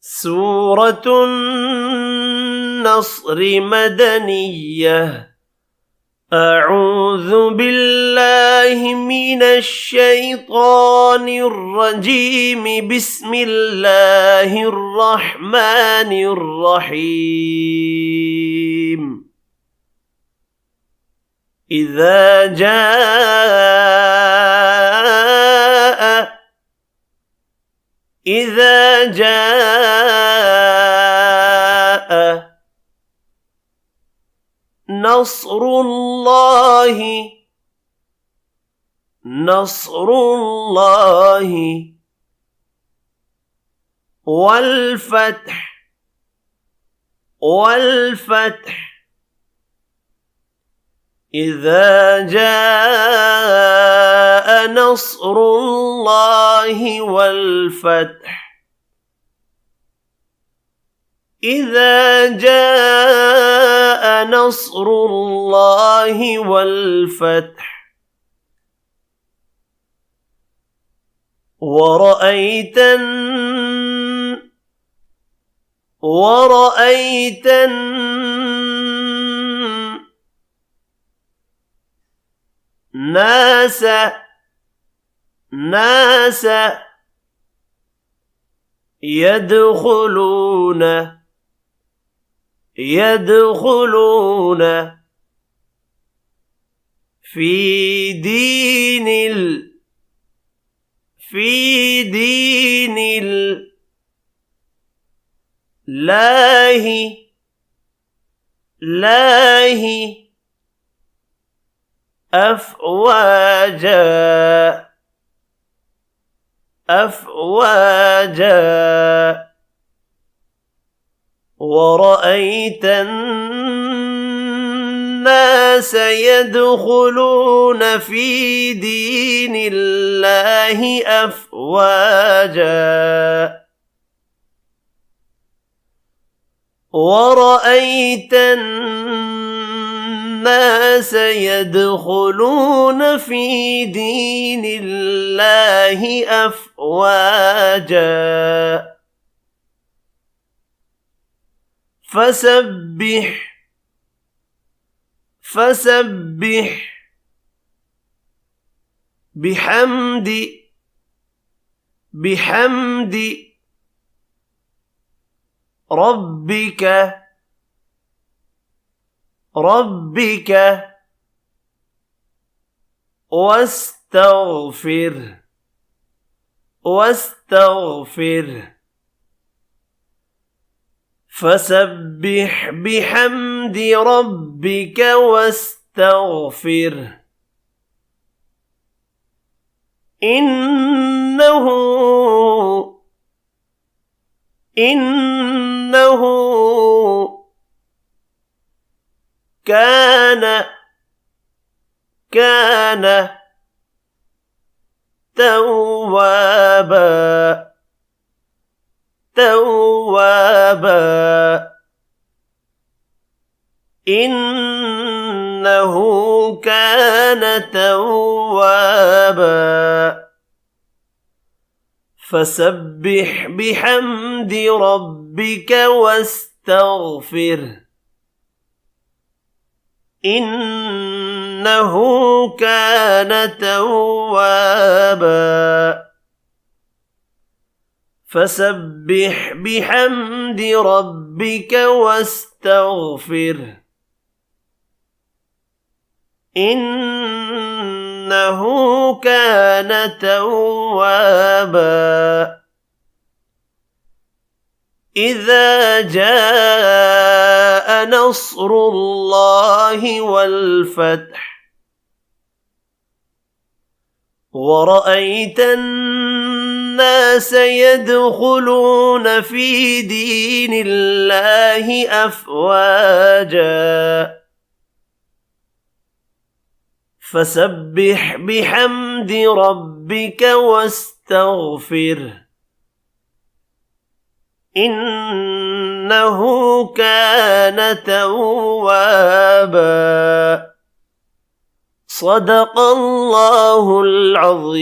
سورة النصر مدنية. أعوذ بالله من الشيطان الرجيم. بسم الله الرحمن الرحيم. إذا جاء نصر الله والفتح إذا جاء نصر الله والفتح إذا جاء نصر الله والفتح ورأيت الناس يدخلون في دين الله أفواجا ورأيت الناس يدخلون في دين الله أفواجا ورأيت الناس يدخلون في دين الله أفواجا فسبح بحمد ربك واستغفر فسبح بحمد ربك واستغفر إنه كان توابا إنه كان توابا فسبح بحمد ربك واستغفر إنه كان توابا فسبح بحمد ربك واستغفر إنه كان توابا إذا جاء نصر الله والفتح ورأيت الناس يدخلون في دين الله أفواجا فسبح بحمد ربك واستغفر إنه كان توابا صدق الله العظيم.